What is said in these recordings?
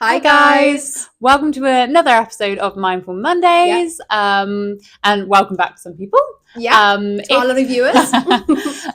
Hi guys! Welcome to another episode of Mindful Mondays, and welcome back to some people. To our lovely viewers.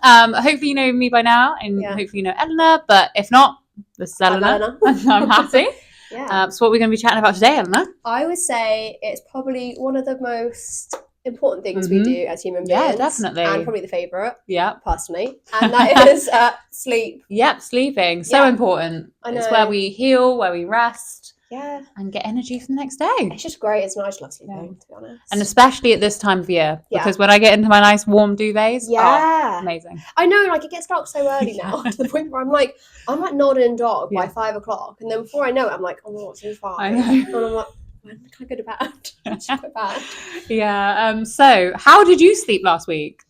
Hopefully you know me by now, and hopefully you know Eleanor, but if not, this is Eleanor. I'm happy. So what we're going to be chatting about today, Eleanor? I would say it's probably one of the most important things we do as human beings. Yeah, definitely. And probably the favourite, personally. And that is sleep. Yep, sleeping. So important. I know. It's where we heal, where we rest. Yeah. And get energy for the next day. It's just great. It's nice. I love sleeping, to be honest. And especially at this time of year. Because when I get into my nice warm duvets, amazing. I know, like it gets dark so early now to the point where I'm like nodding dog by 5 o'clock. And then before I know it, I'm like, oh, it's only 5. I know. And I'm like, when can I go to bed? It's quite bad. Yeah. So how did you sleep last week?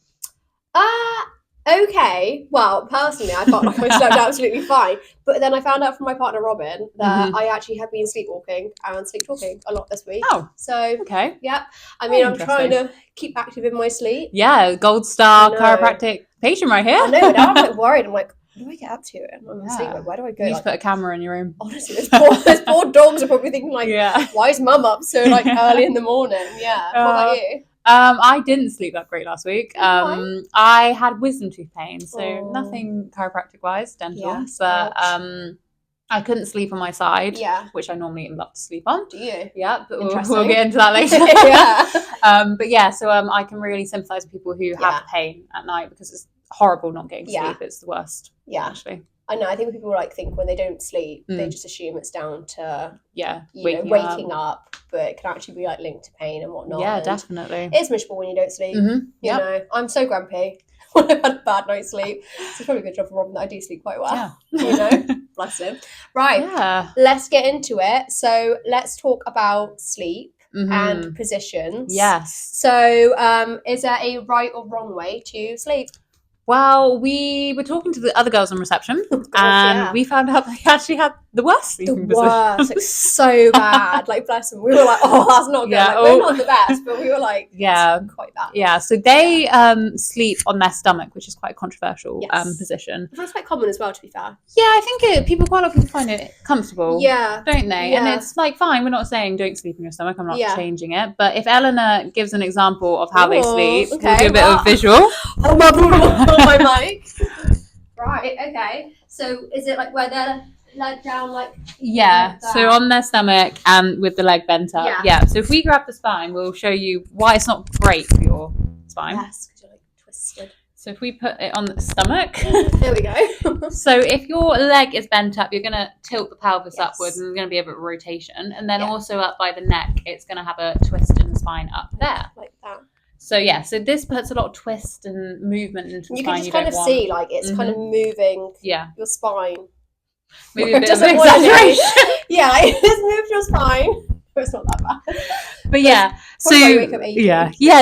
Okay. Well, personally, I felt like I slept absolutely fine. But then I found out from my partner, Robin, that I actually have been sleepwalking and sleep talking a lot this week. Oh. So, okay. Yeah. I mean, I'm trying to keep active in my sleep. Yeah. Gold star chiropractic patient right here. I know. Now I'm like worried. I'm like, what do I get up to? And I'm asleep. Like, where do I go? You need to put a camera in your room. Honestly, those poor dogs are probably thinking like, why is mum up so like early in the morning? Yeah. What about you? I didn't sleep that great last week. I had wisdom tooth pain, so nothing chiropractic wise, dental, but I couldn't sleep on my side, which I normally love to sleep on. Do you? Yeah, but we'll get into that later. So I can really sympathise with people who have pain at night because it's horrible not getting sleep. It's the worst. Yeah, actually. I know. I think people think when they don't sleep, they just assume it's down to waking up, but it can actually be linked to pain and whatnot. Yeah, definitely. It's miserable when you don't sleep. You know, I'm so grumpy when I've had a bad night's sleep. So it's probably a good job for Robin that I do sleep quite well. Yeah. You know, bless him. Right, let's get into it. So let's talk about sleep and positions. Yes. So, is there a right or wrong way to sleep? Well, we were talking to the other girls on reception, and we found out they actually had the worst sleeping position. Like so bad. Like, bless them. We were like, oh, that's not good. Like, we're not the best, but we were like, quite bad. Yeah, so they sleep on their stomach, which is quite a controversial position. That's quite common as well, to be fair. Yeah, I think quite a lot of people find it comfortable. Yeah. Don't they? Yeah. And it's like, fine, we're not saying don't sleep in your stomach. I'm not changing it. But if Eleanor gives an example of how they sleep, we'll do a bit of visual. My mic. Right, okay. So is it like where they're leg down like so on their stomach and with the leg bent up. Yeah. So if we grab the spine, we'll show you why it's not great for your spine. Yes, because you're like twisted. So if we put it on the stomach. There we go. So if your leg is bent up, you're going to tilt the pelvis upwards and there's going to be a bit of rotation. And then also up by the neck, it's going to have a twist in the spine up there. Like that. So so this puts a lot of twist and movement into the spine. You can just kind of see like it's kind of moving your spine. Maybe a bit of an exaggeration. It just moves your spine. But it's not that bad. But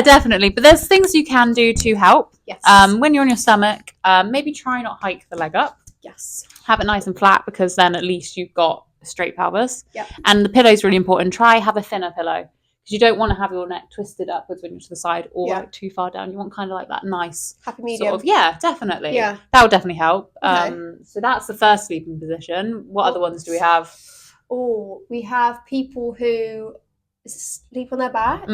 definitely. But there's things you can do to help. Yes. When you're on your stomach, maybe try not hike the leg up. Yes. Have it nice and flat because then at least you've got a straight pelvis. Yep. And the pillow's really important. Try have a thinner pillow. Because you don't want to have your neck twisted upwards when you're to the side or like too far down. You want kind of like that nice happy medium. Sort of, definitely. Yeah. That would definitely help. Okay. So that's the first sleeping position. What other ones do we have? Oh, we have people who sleep on their back.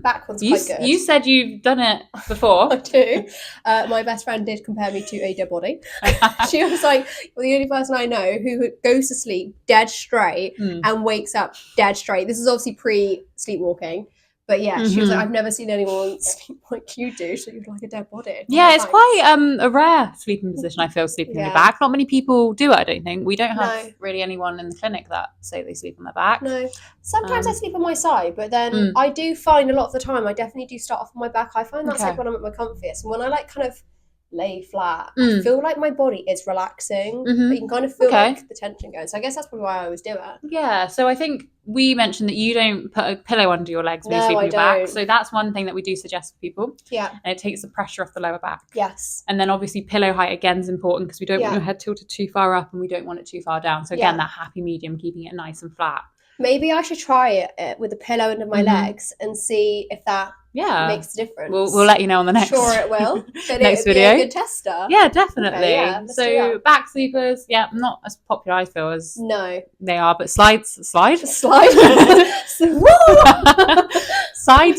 Back one's quite good. You said you've done it before. I do. My best friend did compare me to a dead body. She was like, the only person I know who goes to sleep dead straight and wakes up dead straight. This is obviously pre-sleepwalking. But she was like, I've never seen anyone sleep like you do. So you're like a dead body. Yeah, it's quite a rare sleeping position, I feel, sleeping on your back. Not many people do it, I don't think. We don't have really anyone in the clinic that say they sleep on their back. No. Sometimes I sleep on my side, but then I do find a lot of the time I definitely do start off on my back. I find that's like when I'm at my comfiest. And when I like kind of lay flat, I feel like my body is relaxing. You can kind of feel like the tension going. So I guess that's probably why I always do it. Yeah, so I think we mentioned that you don't put a pillow under your legs when you sleep on your back. So that's one thing that we do suggest for people. Yeah. And it takes the pressure off the lower back. Yes. And then obviously pillow height again is important because we don't want your head tilted too far up and we don't want it too far down. So again, that happy medium, keeping it nice and flat. Maybe I should try it with a pillow under my legs and see if that makes a difference. We'll let you know on the next. Sure, it will. Next video. Be a good tester. Yeah, definitely. Okay, yeah, so back sleepers, not as popular I feel as they are, but side side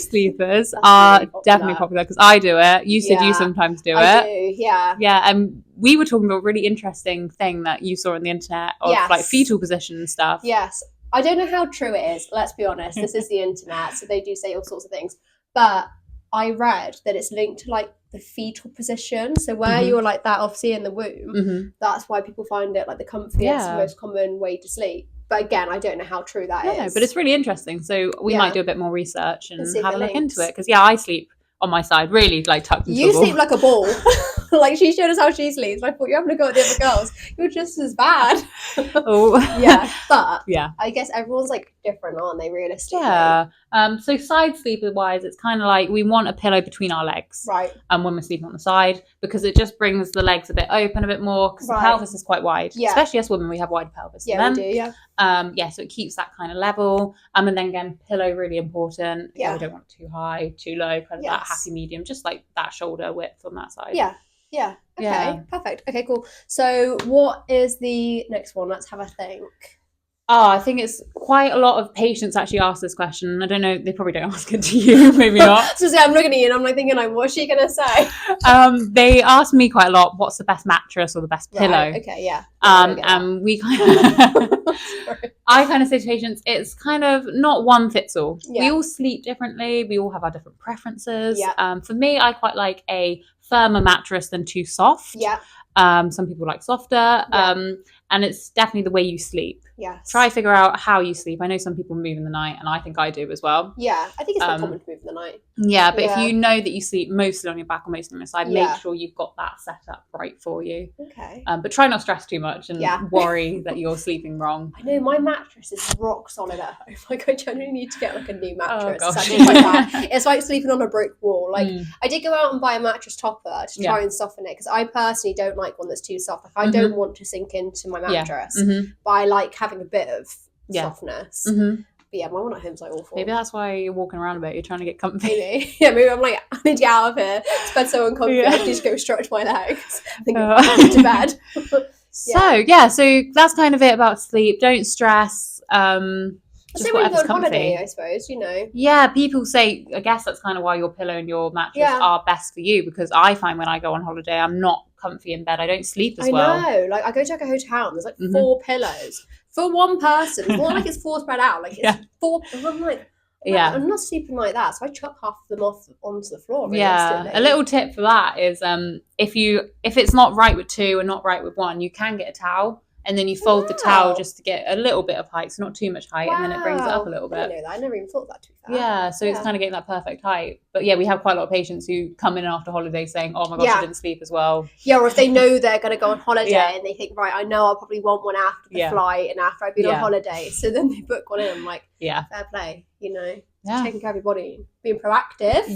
sleepers are definitely popular because I do it. You said you sometimes do it. I do, yeah. Yeah, and we were talking about a really interesting thing that you saw on the internet of like fetal position and stuff. Yes. I don't know how true it is, let's be honest. This is the internet, so they do say all sorts of things. But I read that it's linked to like the fetal position. So where you're like that, obviously in the womb, that's why people find it like the comfiest, most common way to sleep. But again, I don't know how true that is. But it's really interesting. So we might do a bit more research and have a look into it. Because I sleep on my side, really like tucked into You sleep like a ball. Like she showed us how she sleeps. I thought you're having to go at the other girls. You're just as bad. But I guess everyone's like different, aren't they? Realistically. Yeah. So side sleeper wise, it's kind of like we want a pillow between our legs, right? And when we're sleeping on the side, because it just brings the legs a bit open, a bit more, because the pelvis is quite wide. Yeah. Especially us women, we have wide pelvis. Yeah, we do. Yeah. So it keeps that kind of level. And then again, pillow really important. Yeah. We don't want it too high, too low, kind of that happy medium, just like that shoulder width on that side. Yeah. Yeah. Okay. Perfect. Okay. Cool. So, what is the next one? Let's have a think. I think it's quite a lot of patients actually ask this question. I don't know, they probably don't ask it to you, maybe not. So I'm looking at you and I'm like thinking, like, what's she gonna say? They ask me quite a lot, what's the best mattress or the best pillow? Right, okay, yeah. And we kind of, I kind of say to patients, it's kind of not one fits all. Yeah. We all sleep differently. We all have our different preferences. Yeah. For me, I quite like a firmer mattress than too soft. Yeah. Some people like softer. Yeah. And it's definitely the way you sleep. Yes. Try figure out how you sleep. I know some people move in the night, and I think I do as well. Yeah, I think it's quite common to move in the night. Yeah, but if you know that you sleep mostly on your back or mostly on your side, make sure you've got that set up right for you. Okay. But try not to stress too much and worry that you're sleeping wrong. I know, my mattress is rock solid at home. Like, I generally need to get like a new mattress. Oh, gosh. It's like that. It's like sleeping on a brick wall. Like, I did go out and buy a mattress topper to try and soften it, because I personally don't like one that's too soft. Like, I don't want to sink into my mattress, but I like having a bit of softness. But yeah, my one at home's like awful. Maybe that's why you're walking around a bit. You're trying to get comfy. Maybe. Yeah, maybe I'm like, I need to get out of here. This bed's so uncomfy. I need to go stretch my legs. I think I'm going to bed. So that's kind of it about sleep. Don't stress. Just when you go on holiday, I suppose, you know. Yeah, people say, I guess that's kind of why your pillow and your mattress are best for you, because I find when I go on holiday, I'm not comfy in bed. I don't sleep as well. I know. Like, I go to like a hotel and there's like 4 pillows for one person. It's not like it's 4 spread out. Like, it's 4. And I'm like, I'm not sleeping like that. So I chuck half of them off onto the floor. Yeah. A little tip for that is if it's not right with 2 and not right with 1, you can get a towel. And then you fold the towel just to get a little bit of height, so not too much height, and then it brings it up a little bit. I know that. I never even thought that, to be fair. Yeah, so it's kind of getting that perfect height. But yeah, we have quite a lot of patients who come in after holiday saying, oh my gosh, I didn't sleep as well. Yeah, or if they know they're going to go on holiday and they think, right, I know I'll probably want one after the flight and after I've been on holiday. So then they book one in. I'm like, fair play, you know, taking care of your body, being proactive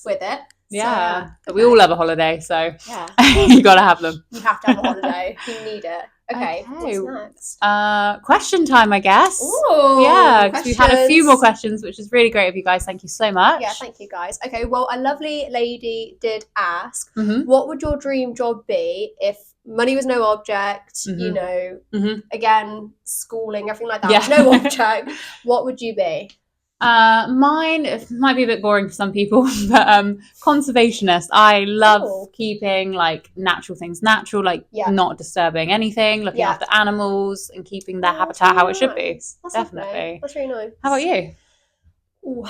with it. Yeah, but we all love a holiday, so you got to have them. You have to have a holiday. You need it. Okay, what's next? Question time, I guess. Ooh, yeah, because we've had a few more questions, which is really great of you guys. Thank you so much. Yeah, thank you guys. Okay, well, a lovely lady did ask, what would your dream job be if money was no object, you know, again, schooling, everything like that was no object, what would you be? Mine, it might be a bit boring for some people, but conservationist. I love keeping like natural things natural, like not disturbing anything, looking after animals and keeping their habitat how it should be. That's definitely lovely. That's really nice. How about you? Ooh,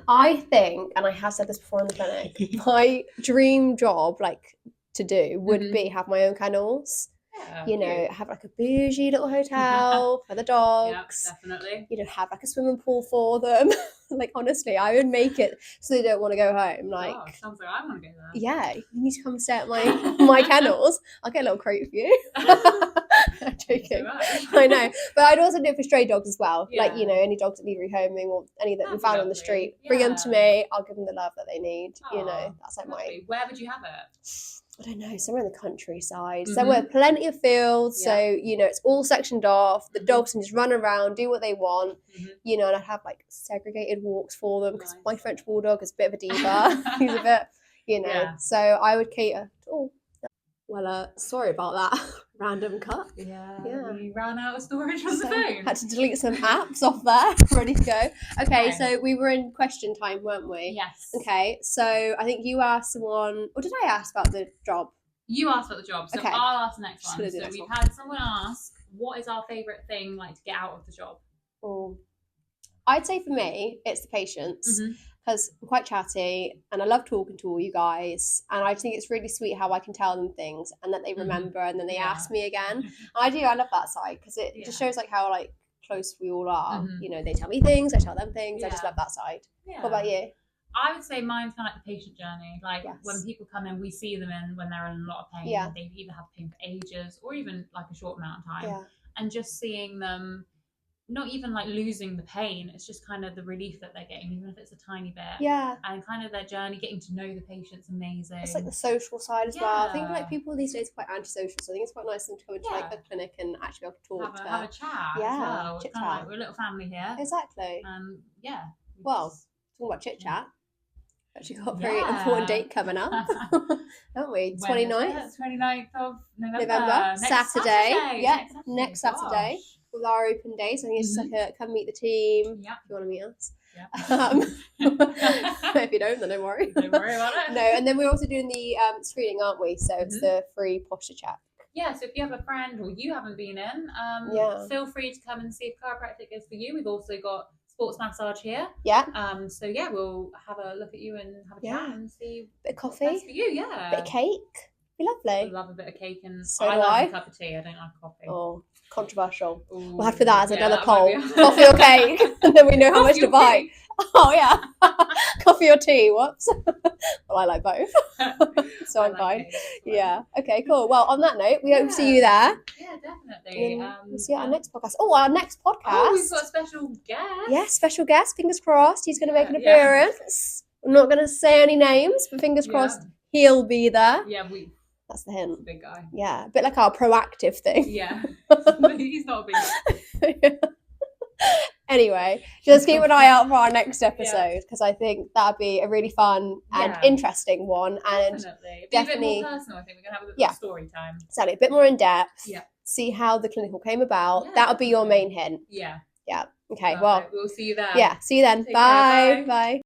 I think, and I have said this before in the clinic, my dream job, like to do, would be have my own kennels. You know, have like a bougie little hotel for the dogs. Yeah, definitely. You know, have like a swimming pool for them. Like, honestly, I would make it so they don't want to go home. Like, sounds like I want to go there. Yeah, you need to come and stay at my kennels. I'll get a little crate for you. I'm joking. I know, but I'd also do it for stray dogs as well. Yeah. Like, you know, any dogs that need rehoming or any that we found on the street, bring them to me. I'll give them the love that they need. You know, that's like Where would you have it? I don't know, somewhere in the countryside, somewhere with plenty of fields. So, you know, it's all sectioned off. The dogs can just run around, do what they want, you know, and I'd have like segregated walks for them because my French bulldog is a bit of a diva. He's a bit, you know, so I would cater to all. Well, sorry about that random cut. Yeah, we ran out of storage on the phone. Had to delete some apps off there, ready to go. Okay, so we were in question time, weren't we? Yes. Okay, so I think you asked someone, or did I ask about the job? You asked about the job, so I'll ask the next one. So we've had someone ask, what is our favourite thing like to get out of the job? Oh, I'd say for me, it's the patients. Because I'm quite chatty and I love talking to all you guys, and I think it's really sweet how I can tell them things and that they remember and then they ask me again. I love that side because it just shows like how like close we all are. You know, they tell me things, I tell them things. I just love that side. What about you? I would say mine's kind of like the patient journey. Like when people come in, we see them in when they're in a lot of pain. They either have pain for ages or even like a short amount of time. And just seeing them not even like losing the pain, it's just kind of the relief that they're getting, even if it's a tiny bit. And kind of their journey, getting to know the patient's amazing. It's like the social side as well. I think like people these days are quite antisocial, so I think it's quite nice for them to come into like a clinic and actually be able to talk have a chat. Well. Chit chat. Like we're a little family here. Exactly. Well, talking about chit chat. Actually got a very important date coming up, haven't we? 29th? 29th of November. Saturday. Next Saturday. With our open day, so I think it's just like come meet the team. If you want to meet us. If you don't, then don't worry. Don't worry about it. No, and then we're also doing the screening, aren't we? So it's the free posture check. Yeah, so if you have a friend or you haven't been in, feel free to come and see if chiropractic is for you. We've also got sports massage here. So we'll have a look at you and have a chat and see. Bit of coffee. That's for you, Bit of cake. Be lovely. I love a bit of cake, and so I love a cup of tea. I don't like coffee. Oh, controversial. We'll have to that as another poll. Coffee or cake, and then we know how much to buy. Oh yeah, coffee or tea? Whoops. Well, I like both, so I'm fine. Okay, cool. Well, on that note, we hope to see you there. Yeah, definitely. We'll see you at our next podcast. Oh, our next podcast. Oh, we've got a special guest. Yes, special guest. Fingers crossed. He's going to make an appearance. I'm not going to say any names, but fingers crossed he'll be there. That's the hint. Big guy. Yeah, a bit like our proactive thing. Yeah. He's not a big guy. Anyway, just keep an eye out for our next episode because I think that'd be a really fun and interesting one. And definitely a bit more personal. I think we're going to have a bit more story time. Exactly, a bit more in depth. See how the clinical came about. That'll be your main hint. Okay, well. We'll see you there. Yeah, see you then. Bye. Bye.